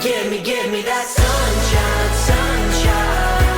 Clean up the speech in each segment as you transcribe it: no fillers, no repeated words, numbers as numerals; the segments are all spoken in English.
Give me that sunshine, sunshine.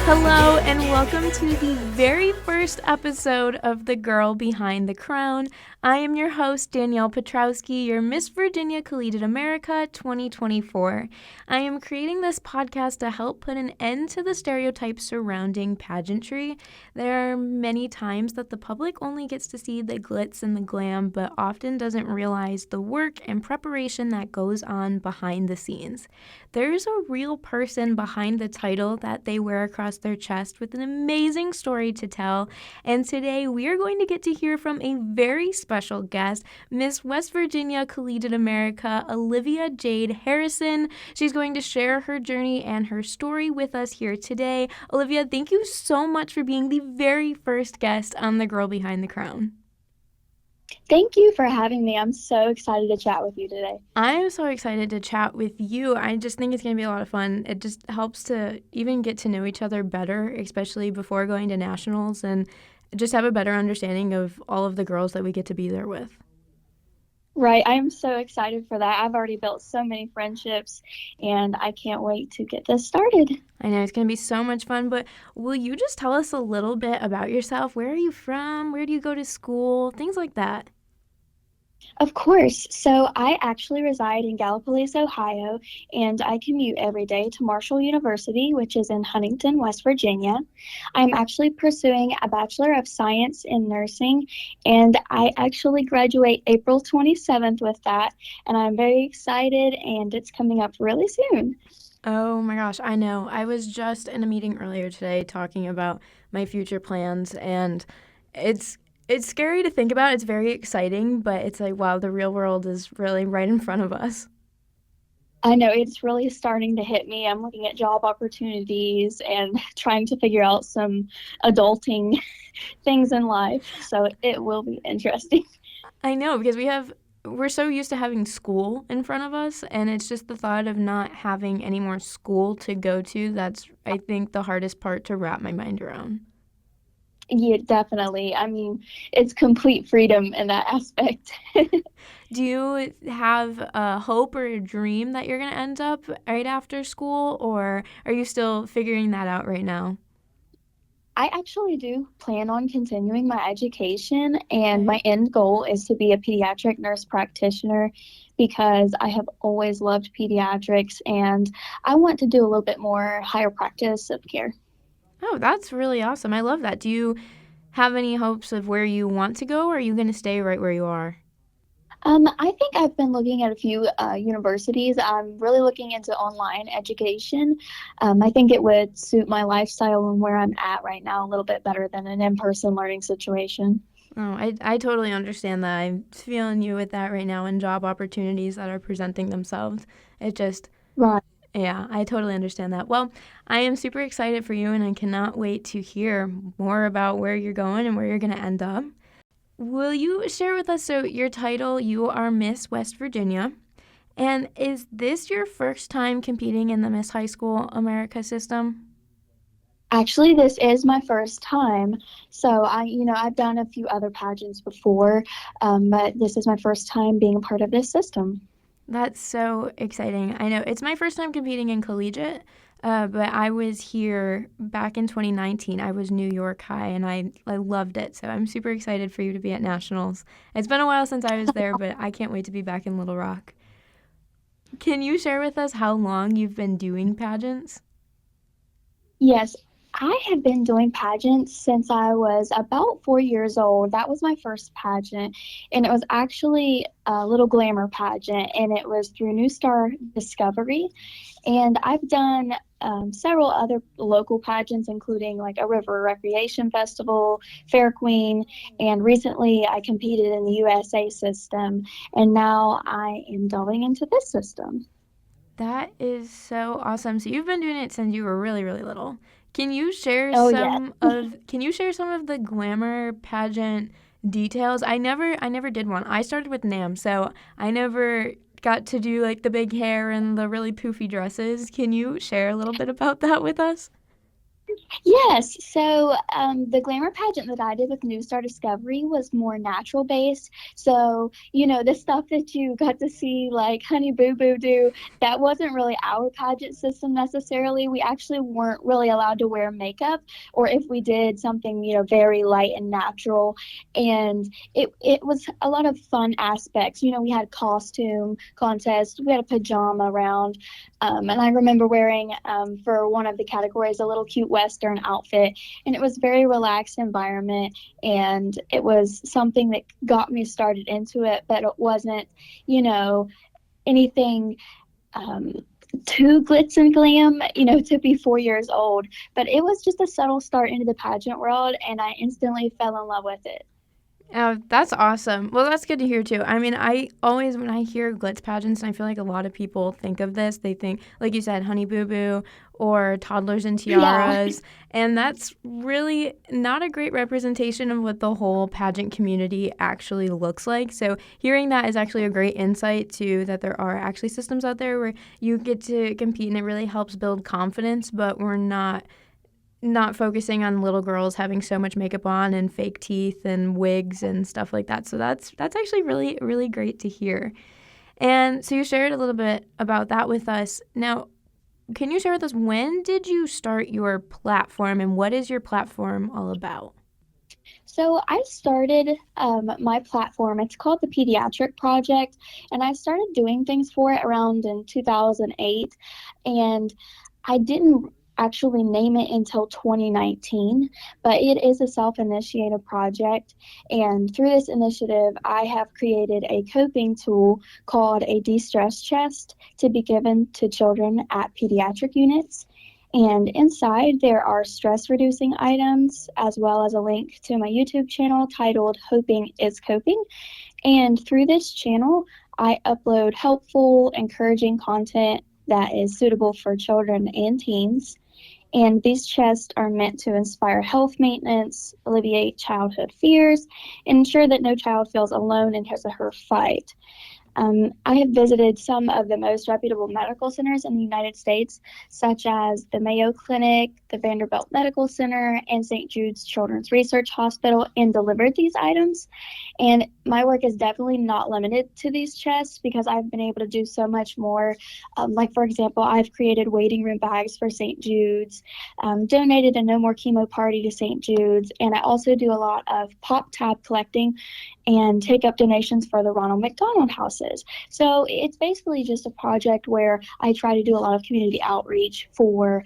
Hello and welcome to the very first episode of The Girl Behind the Crown. I am your host, Danielle Petroski, your Miss Virginia Collegiate America 2024. I am creating this podcast to help put an end to the stereotypes surrounding pageantry. There are many times that the public only gets to see the glitz and the glam, but often doesn't realize the work and preparation that goes on behind the scenes. There's a real person behind the title that they wear across their chest with an amazing story to tell, and today we are going to get to hear from a very special guest, Miss West Virginia Collegiate America, Olivia Jade Harrison. She's going to share her journey and her story with us here today. Olivia, thank you so much for being the very first guest on The Girl Behind the Crown. Thank you for having me. I'm so excited to chat with you today. I am so excited to chat with you. I just think it's going to be a lot of fun. It just helps to even get to know each other better, especially before going to nationals, and just have a better understanding of all of the girls that we get to be there with. Right. I am so excited for that. I've already built so many friendships, and I can't wait to get this started. I know it's going to be so much fun, but will you just tell us a little bit about yourself? Where are you from? Where do you go to school? Things like that. Of course. So I actually reside in Gallipolis, Ohio, and I commute every day to Marshall University, which is in Huntington, West Virginia. I'm actually pursuing a Bachelor of Science in Nursing, and I actually graduate April 27th with that, and I'm very excited, and it's coming up really soon. Oh my gosh, I know. I was just in a meeting earlier today talking about my future plans, and it's scary to think about. It's very exciting, but it's like, wow, the real world is really right in front of us. I know it's really starting to hit me. I'm looking at job opportunities and trying to figure out some adulting things in life. So it will be interesting. I know, because we're so used to having school in front of us, and it's just the thought of not having any more school to go to that's, I think, the hardest part to wrap my mind around. Yeah, definitely. I mean, it's complete freedom in that aspect. Do you have a hope or a dream that you're going to end up right after school, or are you still figuring that out right now? I actually do plan on continuing my education, and my end goal is to be a pediatric nurse practitioner because I have always loved pediatrics, and I want to do a little bit more higher practice of care. Oh, that's really awesome. I love that. Do you have any hopes of where you want to go, or are you going to stay right where you are? I think I've been looking at a few universities. I'm really looking into online education. I think it would suit my lifestyle and where I'm at right now a little bit better than an in-person learning situation. Oh, I totally understand that. I'm feeling you with that right now, and job opportunities that are presenting themselves. It just... Right. Yeah, I totally understand that. Well, I am super excited for you, and I cannot wait to hear more about where you're going and where you're going to end up. Will you share with us, so your title, you are Miss West Virginia, and is this your first time competing in the Miss High School America system? Actually, this is my first time. So I've done a few other pageants before, but this is my first time being a part of this system. That's so exciting. I know it's my first time competing in collegiate, but I was here back in 2019. I was New York High, and I loved it. So I'm super excited for you to be at nationals. It's been a while since I was there, but I can't wait to be back in Little Rock. Can you share with us how long you've been doing pageants? Yes, I have been doing pageants since I was about 4 years old. That was my first pageant, and it was actually a little glamour pageant, and it was through New Star Discovery. And I've done several other local pageants, including like a river recreation festival, Fair Queen, and recently I competed in the USA system, and now I am delving into this system. That is so awesome. So you've been doing it since you were really, really little. Can you share Oh, some yeah. of the glamour pageant details? I never did one. I started with NAM, so I never got to do like the big hair and the really poofy dresses. Can you share a little bit about that with us? Yes. So the glamour pageant that I did with New Star Discovery was more natural based. So, the stuff that you got to see, like Honey Boo Boo do, that wasn't really our pageant system necessarily. We actually weren't really allowed to wear makeup, or if we did something, very light and natural. And it was a lot of fun aspects. We had costume contests, we had a pajama round. And I remember wearing, for one of the categories, a little cute Western outfit. And it was a very relaxed environment. And it was something that got me started into it, but it wasn't, you know, anything um, too glitz and glam, to be 4 years old. But it was just a subtle start into the pageant world. And I instantly fell in love with it. Oh, that's awesome. Well, that's good to hear too. I mean, I always, when I hear glitz pageants, and I feel like a lot of people think of this, they think, like you said, Honey Boo Boo or Toddlers and Yeah. Tiaras. And that's really not a great representation of what the whole pageant community actually looks like. So, hearing that is actually a great insight to that there are actually systems out there where you get to compete and it really helps build confidence, but we're not focusing on little girls having so much makeup on and fake teeth and wigs and stuff like that. So that's actually really really great to hear. And so you shared a little bit about that with us. Now, can you share with us when did you start your platform and what is your platform all about? So I started my platform. It's called the Pediatric Project, and I started doing things for it around in 2008. And I didn't actually name it until 2019, but it is a self-initiated project. And through this initiative, I have created a coping tool called a de-stress chest to be given to children at pediatric units. And inside, there are stress reducing items, as well as a link to my YouTube channel titled Hoping is Coping. And through this channel, I upload helpful, encouraging content that is suitable for children and teens. And these chests are meant to inspire health maintenance, alleviate childhood fears, and ensure that no child feels alone in his or her fight. I have visited some of the most reputable medical centers in the United States, such as the Mayo Clinic, the Vanderbilt Medical Center, and St. Jude's Children's Research Hospital, and delivered these items. And my work is definitely not limited to these chests because I've been able to do so much more. Like, for example, I've created waiting room bags for St. Jude's, donated a No More Chemo party to St. Jude's, and I also do a lot of pop tab collecting and take up donations for the Ronald McDonald houses. So it's basically just a project where I try to do a lot of community outreach for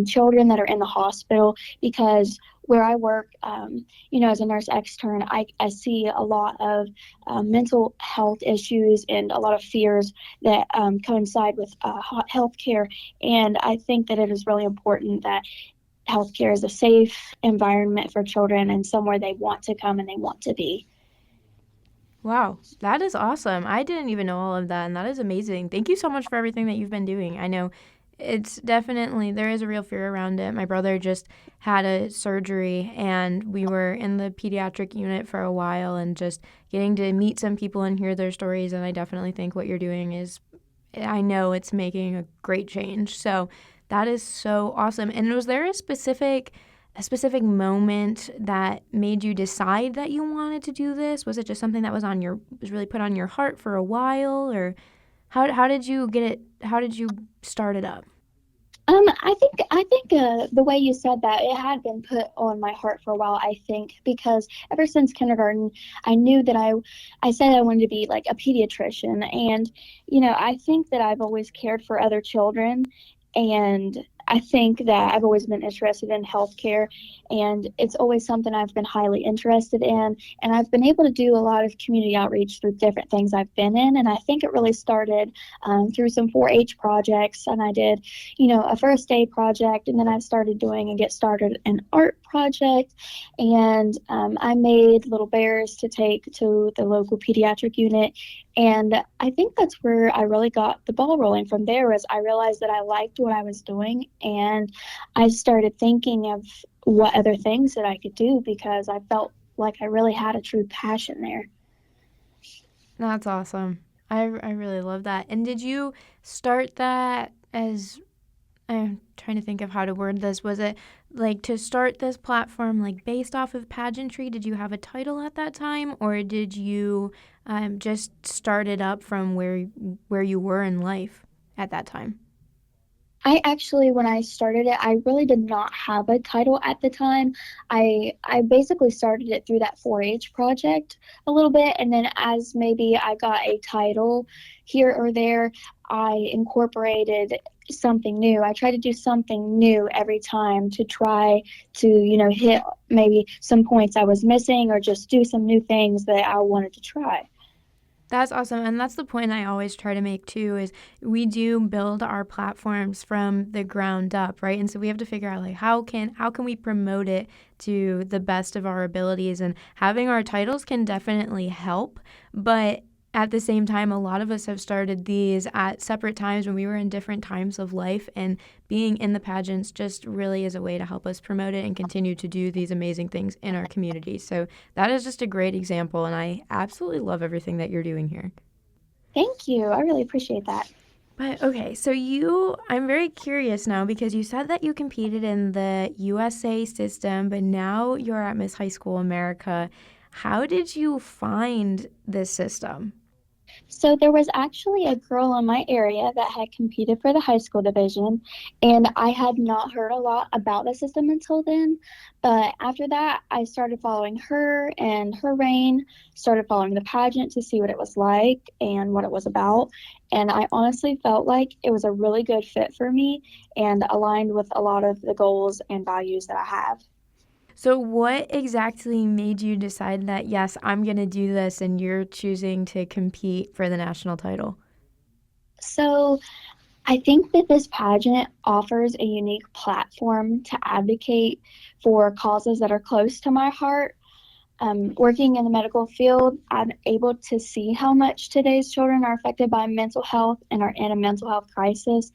children that are in the hospital because where I work, as a nurse extern, I see a lot of mental health issues and a lot of fears that coincide with healthcare. And I think that it is really important that healthcare is a safe environment for children and somewhere they want to come and they want to be. Wow, that is awesome. I didn't even know all of that, and that is amazing. Thank you so much for everything that you've been doing. I know it's definitely, there is a real fear around it. My brother just had a surgery, and we were in the pediatric unit for a while, and just getting to meet some people and hear their stories. And I definitely think what you're doing is, I know it's making a great change. So that is so awesome. And was there a specific moment that made you decide that you wanted to do this? Was it just something that was really put on your heart for a while, or how did you get it? How did you start it up? I think the way you said that it had been put on my heart for a while. I think because ever since kindergarten, I knew that I said I wanted to be like a pediatrician, and I think that I've always cared for other children, and I think that I've always been interested in healthcare, and it's always something I've been highly interested in, and I've been able to do a lot of community outreach through different things I've been in, and I think it really started through some 4-H projects, and I did a first aid project, and then I started doing and get started an art project, and I made little bears to take to the local pediatric unit, and I think that's where I really got the ball rolling from there was I realized that I liked what I was doing, and I started thinking of what other things that I could do because I felt like I really had a true passion there. That's awesome. I really love that. And did you start that as I'm trying to think of how to word this. Was it like to start this platform like based off of pageantry? Did you have a title at that time, or did you just start it up from where you were in life at that time? I actually, when I started it, I really did not have a title at the time. I basically started it through that 4-H project a little bit, and then as maybe I got a title here or there, I incorporated something new. I try to do something new every time to try to, hit maybe some points I was missing or just do some new things that I wanted to try. That's awesome. And that's the point I always try to make too is we do build our platforms from the ground up, right? And so we have to figure out like how can we promote it to the best of our abilities, and having our titles can definitely help, but at the same time a lot of us have started these at separate times when we were in different times of life, and being in the pageants just really is a way to help us promote it and continue to do these amazing things in our community. So that is just a great example, and I absolutely love everything that you're doing here. Thank you. I really appreciate that. But okay, so I'm very curious now because you said that you competed in the USA system, but now you're at Miss High School America. How did you find this system? So there was actually a girl in my area that had competed for the high school division, and I had not heard a lot about the system until then. But after that, I started following her and her reign, started following the pageant to see what it was like and what it was about. And I honestly felt like it was a really good fit for me and aligned with a lot of the goals and values that I have. So, what exactly made you decide that, yes, I'm going to do this, and you're choosing to compete for the national title? So I think that this pageant offers a unique platform to advocate for causes that are close to my heart. Working in the medical field, I'm able to see how much today's children are affected by mental health and are in a mental health crisis.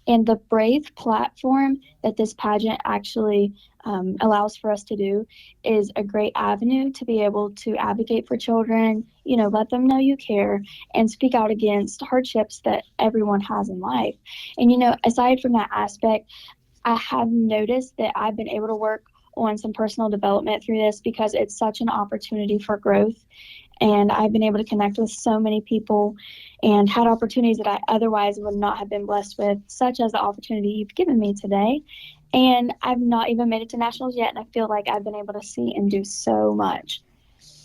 And the brave platform that this pageant actually allows for us to do is a great avenue to be able to advocate for children, let them know you care and speak out against hardships that everyone has in life. And, aside from that aspect, I have noticed that I've been able to work on some personal development through this because it's such an opportunity for growth. And I've been able to connect with so many people and had opportunities that I otherwise would not have been blessed with, such as the opportunity you've given me today. And I've not even made it to nationals yet, and I feel like I've been able to see and do so much.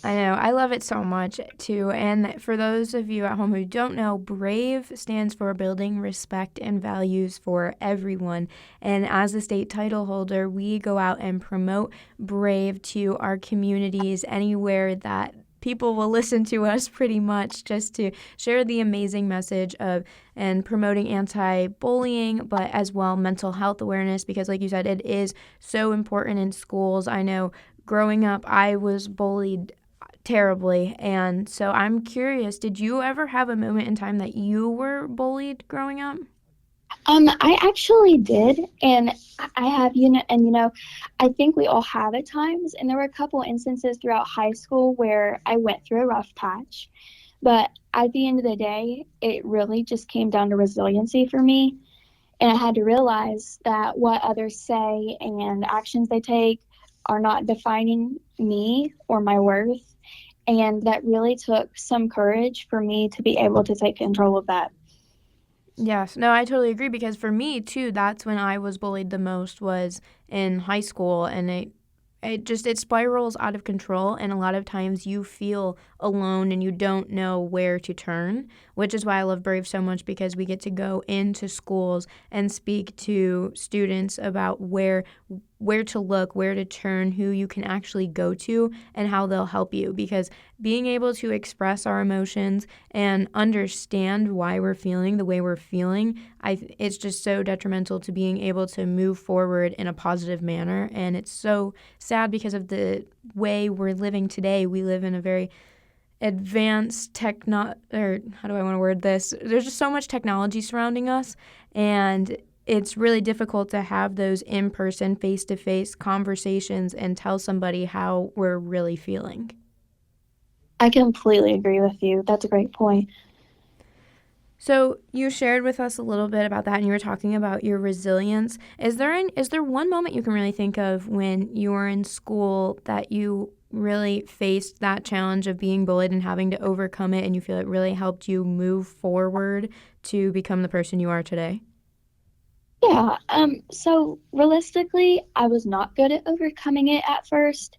I know. I love it so much too. And for those of you at home who don't know, BRAVE stands for Building Respect and Values for Everyone. And as a state title holder, we go out and promote BRAVE to our communities anywhere that people will listen to us pretty much, just to share the amazing message of and promoting anti-bullying, but as well mental health awareness, because like you said, it is so important in schools. I know growing up I was bullied terribly. And so I'm curious, did you ever have a moment in time that you were bullied growing up? I actually did, and I have, I think we all have at times, and there were a couple instances throughout high school where I went through a rough patch. But at the end of the day, it really just came down to resiliency for me. And I had to realize that what others say and actions they take are not defining me or my worth. And that really took some courage for me to be able to take control of that. Yes, no, I totally agree because for me too, that's when I was bullied the most was in high school, and it spirals out of control, and a lot of times you feel alone and you don't know where to turn, which is why I love Brave so much, because we get to go into schools and speak to students about where to look, where to turn, who you can actually go to, and how they'll help you. Because being able to express our emotions and understand why we're feeling the way we're feeling, it's just so detrimental to being able to move forward in a positive manner. And it's so sad because of the way we're living today. We live in a very advanced or how do I want to word this? There's just so much technology surrounding us, and it's really difficult to have those in-person, face-to-face conversations and tell somebody how we're really feeling. I completely agree with you. That's a great point. So you shared with us a little bit about that, and you were talking about your resilience. Is there one moment you can really think of when you were in school that you really faced that challenge of being bullied and having to overcome it, and you feel it really helped you move forward to become the person you are today? Yeah, so realistically, I was not good at overcoming it at first.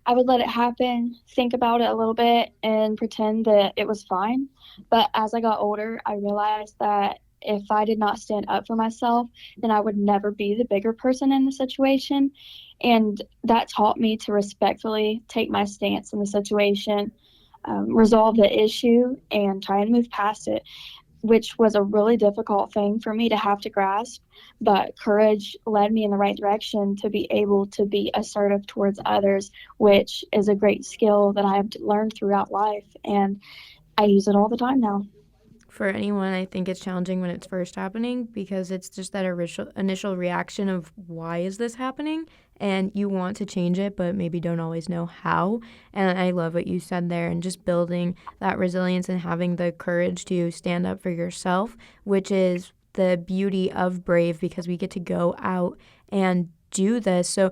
I would let it happen, think about it a little bit, and pretend that it was fine. But as I got older, I realized that if I did not stand up for myself, then I would never be the bigger person in the situation. And that taught me to respectfully take my stance in the situation, resolve the issue, and try and move past it, which was a really difficult thing for me to have to grasp. But courage led me in the right direction to be able to be assertive towards others, which is a great skill that I have learned throughout life. And I use it all the time now. For anyone, I think it's challenging when it's first happening because it's just that initial reaction of why is this happening? And you want to change it, but maybe don't always know how. And I love what you said there, and just building that resilience and having the courage to stand up for yourself, which is the beauty of Brave because we get to go out and do this. So,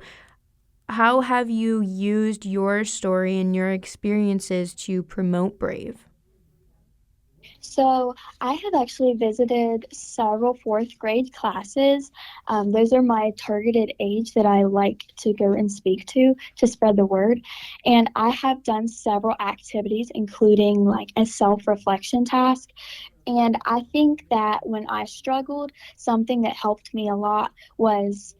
how have you used your story and your experiences to promote Brave? So I have actually visited several fourth grade classes. Those are my targeted age that I like to go and speak to spread the word. And I have done several activities, including like a self reflection task. And I think that when I struggled, something that helped me a lot was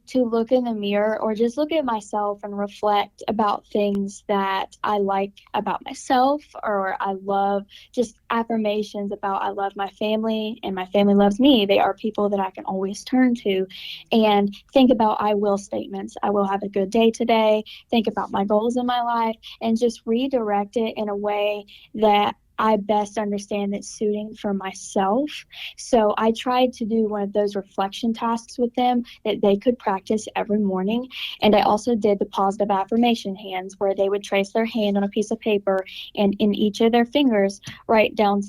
to look in the mirror or just look at myself and reflect about things that I like about myself, or I love, just affirmations about I love my family and my family loves me. They are people that I can always turn to, and think about I will statements. I will have a good day today. Think about my goals in my life and just redirect it in a way that I best understand that's suiting for myself. So I tried to do one of those reflection tasks with them that they could practice every morning. And I also did the positive affirmation hands where they would trace their hand on a piece of paper and in each of their fingers write down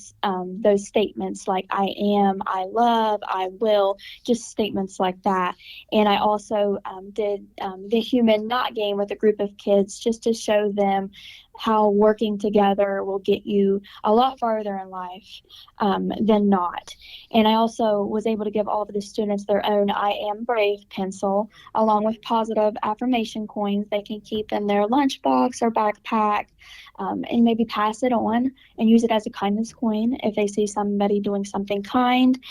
those statements like I am, I love, I will, just statements like that. And I also did the human not game with a group of kids just to show them how working together will get you a lot farther in life than not. And I also was able to give all of the students their own I Am Brave pencil, along with positive affirmation coins they can keep in their lunchbox or backpack, and maybe pass it on and use it as a kindness coin if they see somebody doing something kind.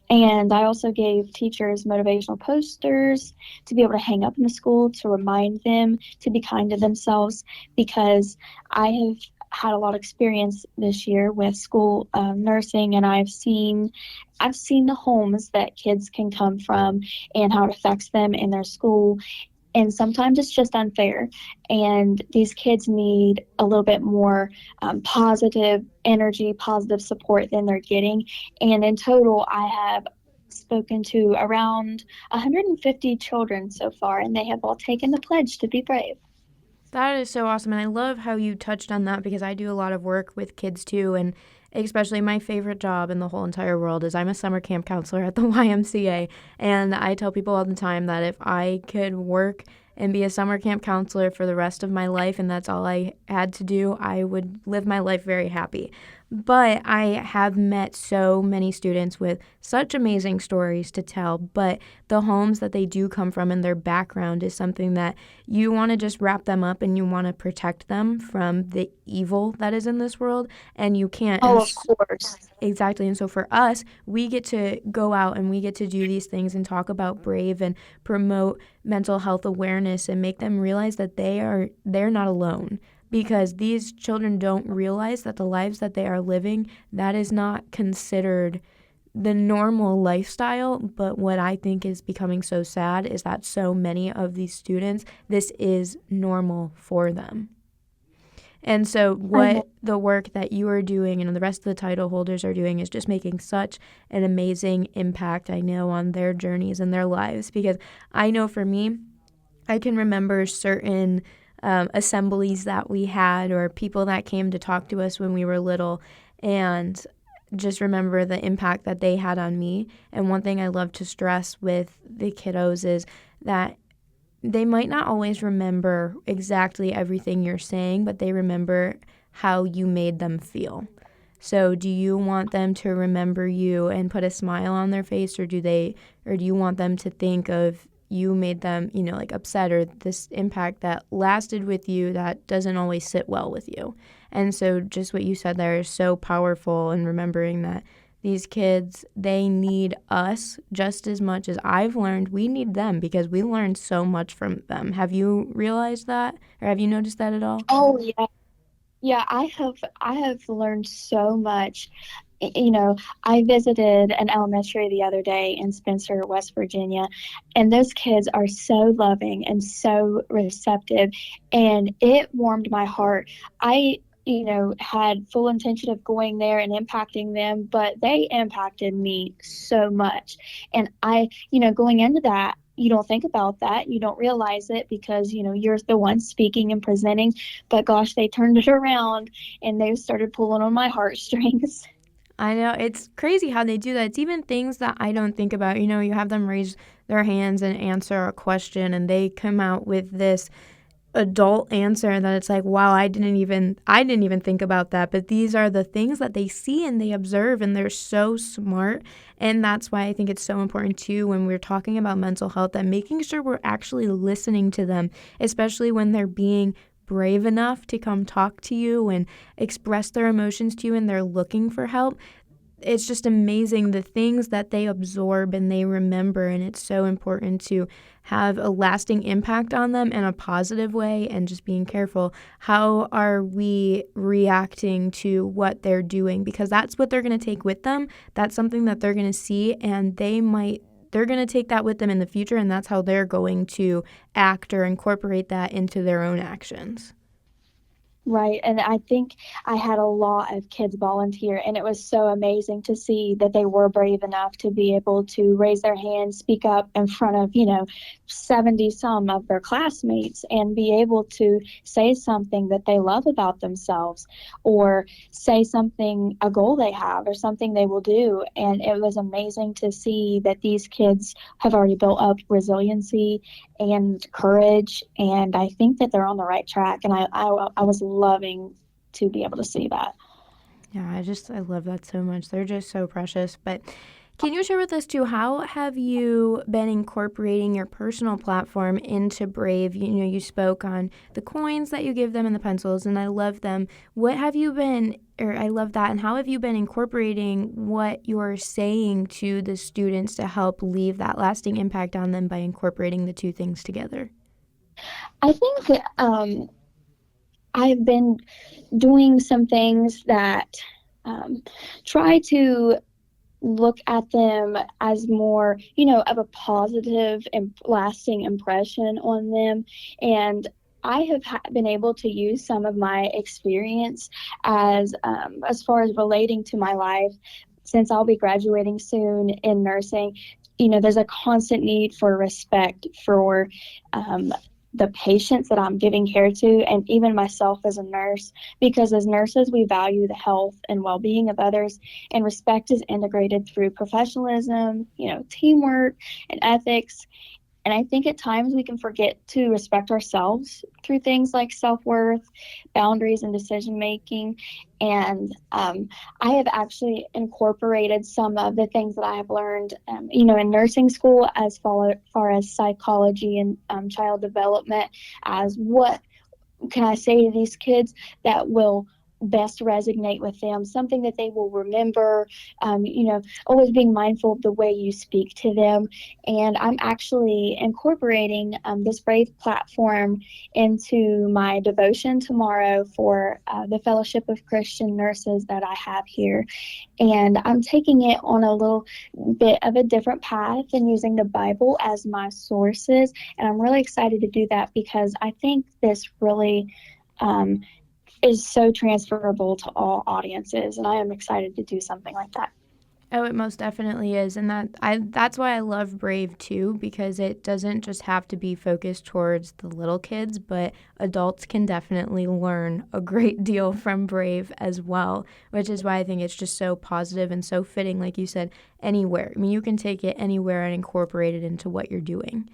And I also gave teachers motivational posters to be able to hang up in the school to remind them to be kind to themselves, because I have had a lot of experience this year with school nursing, and I've seen the homes that kids can come from and how it affects them in their school. And sometimes it's just unfair. And these kids need a little bit more positive energy, positive support than they're getting. And in total, I have spoken to around 150 children so far, and they have all taken the pledge to be brave. That is so awesome. And I love how you touched on that because I do a lot of work with kids too. And especially my favorite job in the whole entire world is I'm a summer camp counselor at the YMCA. And I tell people all the time that if I could work and be a summer camp counselor for the rest of my life and that's all I had to do, I would live my life very happy. But I have met so many students with such amazing stories to tell, but the homes that they do come from and their background is something that you want to just wrap them up and you want to protect them from the evil that is in this world, and you can't. Oh, of course. Exactly. And so for us, we get to go out and we get to do these things and talk about Brave and promote mental health awareness and make them realize that they're not alone, because these children don't realize that the lives that they are living, that is not considered the normal lifestyle. But what I think is becoming so sad is that so many of these students, this is normal for them. And so I know. what the work that you are doing and the rest of the title holders are doing is just making such an amazing impact, I know, on their journeys and their lives. Because I know for me, I can remember certain assemblies that we had or people that came to talk to us when we were little. And just remember the impact that they had on me. And one thing I love to stress with the kiddos is that they might not always remember exactly everything you're saying, but they remember how you made them feel. So do you want them to remember you and put a smile on their face, or do you want them to think of you made them, like upset, or this impact that lasted with you that doesn't always sit well with you? And so just what you said there is so powerful, and remembering that these kids, they need us just as much as I've learned. We need them because we learned so much from them. Have you realized that, or have you noticed that at all? Oh yeah. Yeah, I have learned so much. I visited an elementary the other day in Spencer, West Virginia, and those kids are so loving and so receptive, and it warmed my heart. I, had full intention of going there and impacting them, but they impacted me so much. And going into that, you don't think about that. You don't realize it because, you're the one speaking and presenting. But gosh, they turned it around and they started pulling on my heartstrings. I know. It's crazy how they do that. It's even things that I don't think about. You have them raise their hands and answer a question, and they come out with this adult answer that it's like, wow, I didn't even think about that. But these are the things that they see and they observe, and they're so smart. And that's why I think it's so important too, when we're talking about mental health, that making sure we're actually listening to them, especially when they're being brave enough to come talk to you and express their emotions to you and they're looking for help. It's just amazing the things that they absorb and they remember, and it's so important to have a lasting impact on them in a positive way. And just being careful, how are we reacting to what they're doing, because that's what they're going to take with them. That's something that they're going to see, and they're going to take that with them in the future, and that's how they're going to act or incorporate that into their own actions. Right. And I think I had a lot of kids volunteer, and it was so amazing to see that they were brave enough to be able to raise their hand, speak up in front of, 70 some of their classmates, and be able to say something that they love about themselves, or say something, a goal they have, or something they will do. And it was amazing to see that these kids have already built up resiliency and courage, and I think that they're on the right track. And I was loving to be able to see that. Yeah, I love that so much. They're just so precious. But can you share with us too, how have you been incorporating your personal platform into Brave? You spoke on the coins that you give them and the pencils, and I love them. What have you been, or I love that, and how have you been incorporating what you're saying to the students to help leave that lasting impact on them by incorporating the two things together? I think that I've been doing some things that try to look at them as more, of a positive and lasting impression on them. And I have been able to use some of my experience as far as relating to my life, since I'll be graduating soon in nursing. There's a constant need for respect for the patients that I'm giving care to, and even myself as a nurse, because as nurses, we value the health and well being of others, and respect is integrated through professionalism, teamwork, and ethics. And I think at times we can forget to respect ourselves through things like self-worth, boundaries, and decision making. And I have actually incorporated some of the things that I have learned, in nursing school, as far as psychology and child development, as what can I say to these kids that will best resonate with them, something that they will remember, always being mindful of the way you speak to them. And I'm actually incorporating this Brave platform into my devotion tomorrow for the Fellowship of Christian Nurses that I have here. And I'm taking it on a little bit of a different path and using the Bible as my sources. And I'm really excited to do that because I think this really is so transferable to all audiences. And I am excited to do something like that. Oh, it most definitely is. And that's why I love Brave too, because it doesn't just have to be focused towards the little kids, but adults can definitely learn a great deal from Brave as well, which is why I think it's just so positive and so fitting, like you said, anywhere. I mean, you can take it anywhere and incorporate it into what you're doing.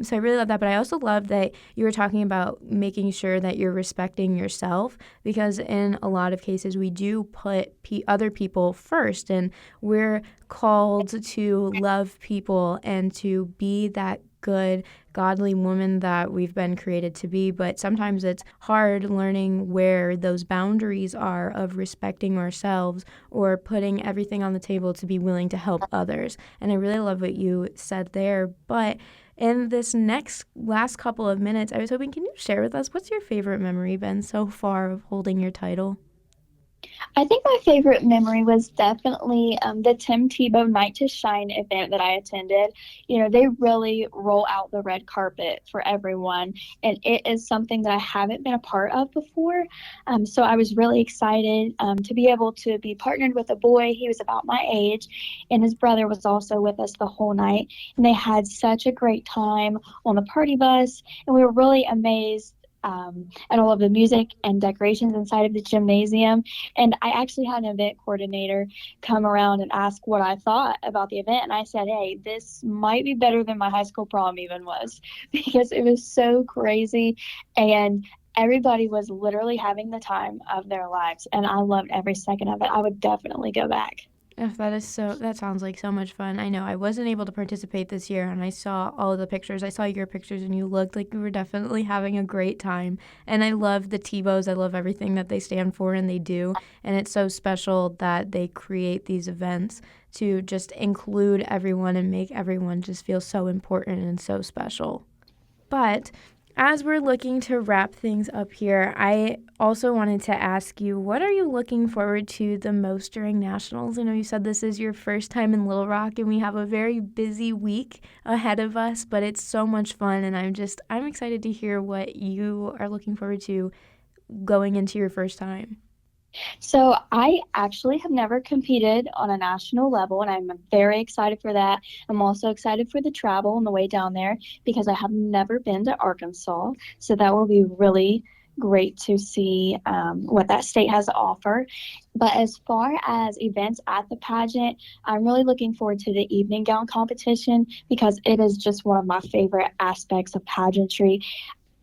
So I really love that. But I also love that you were talking about making sure that you're respecting yourself, because in a lot of cases we do put other people first, and we're called to love people and to be that good, godly woman that we've been created to be. But sometimes it's hard learning where those boundaries are of respecting ourselves or putting everything on the table to be willing to help others. And I really love what you said there. But in this last couple of minutes, I was hoping, can you share with us what's your favorite memory been so far of holding your title? I think my favorite memory was definitely the Tim Tebow Night to Shine event that I attended. You know, they really roll out the red carpet for everyone, and it is something that I haven't been a part of before. So I was really excited to be able to be partnered with a boy. He was about my age, and his brother was also with us the whole night. And they had such a great time on the party bus, and we were really amazed at all of the music and decorations inside of the gymnasium. And I actually had an event coordinator come around and ask what I thought about the event. And I said, hey, this might be better than my high school prom even was, because it was so crazy. And everybody was literally having the time of their lives. And I loved every second of it. I would definitely go back. Oh, that sounds like so much fun. I know I wasn't able to participate this year, and I saw all of the pictures. I saw your pictures, and you looked like you were definitely having a great time. And I love the Tebows. I love everything that they stand for and they do. And it's so special that they create these events to just include everyone and make everyone just feel so important and so special. But as we're looking to wrap things up here, I also wanted to ask you, what are you looking forward to the most during nationals? I know you said this is your first time in Little Rock, and we have a very busy week ahead of us, but it's so much fun, and I'm excited to hear what you are looking forward to going into your first time. So I actually have never competed on a national level, and I'm very excited for that. I'm also excited for the travel on the way down there because I have never been to Arkansas. So that will be really great to see what that state has to offer. But as far as events at the pageant, I'm really looking forward to the evening gown competition because it is just one of my favorite aspects of pageantry.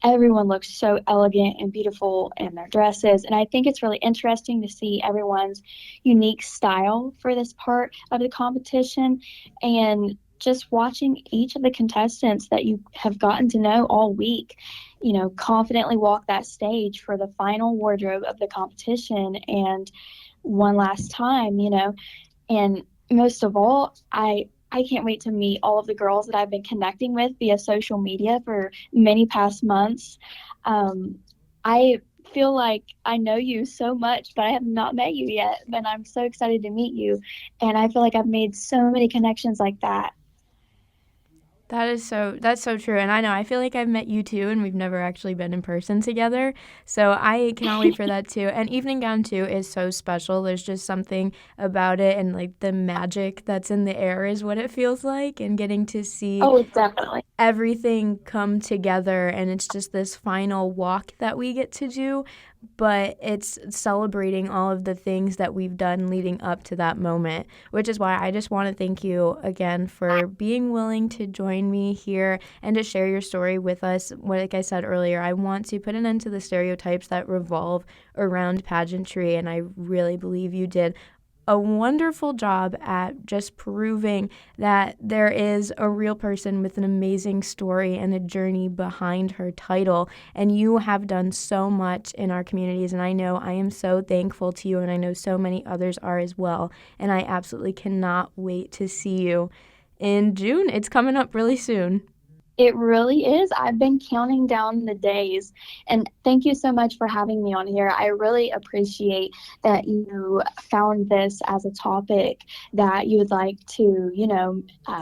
Everyone looks so elegant and beautiful in their dresses. And I think it's really interesting to see everyone's unique style for this part of the competition. And just watching each of the contestants that you have gotten to know all week, you know, confidently walk that stage for the final wardrobe of the competition and one last time, you know. And most of all, I can't wait to meet all of the girls that I've been connecting with via social media for many past months. I feel like I know you so much, but I have not met you yet. But I'm so excited to meet you. And I feel like I've made so many connections like that. That's so true. And I know, I feel like I've met you too, and we've never actually been in person together. So I cannot wait for that too. And Evening Gown too is so special. There's just something about it, and like the magic that's in the air is what it feels like, and getting to see Oh, definitely. everything come together, and it's just this final walk that we get to do, but it's celebrating all of the things that we've done leading up to that moment, which is why I just want to thank you again for being willing to join me here and to share your story with us. Like I said earlier, I want to put an end to the stereotypes that revolve around pageantry, and I really believe you did a wonderful job at just proving that there is a real person with an amazing story and a journey behind her title. And you have done so much in our communities. And I know I am so thankful to you, and I know so many others are as well. And I absolutely cannot wait to see you in June. It's coming up really soon. It really is. I've been counting down the days. And thank you so much for having me on here. I really appreciate that you found this as a topic that you would like to,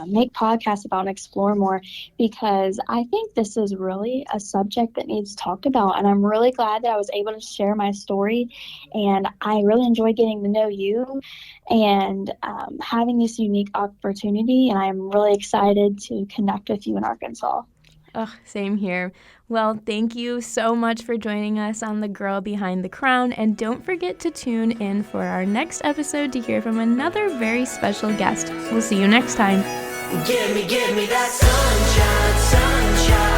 make podcasts about and explore more, because I think this is really a subject that needs talked about. And I'm really glad that I was able to share my story. And I really enjoy getting to know you and having this unique opportunity. And I'm really excited to connect with you in Arkansas. Ugh, same here. Well, thank you so much for joining us on The Girl Behind the Crown, and don't forget to tune in for our next episode to hear from another very special guest. We'll see you next time. Give me that sunshine, sunshine.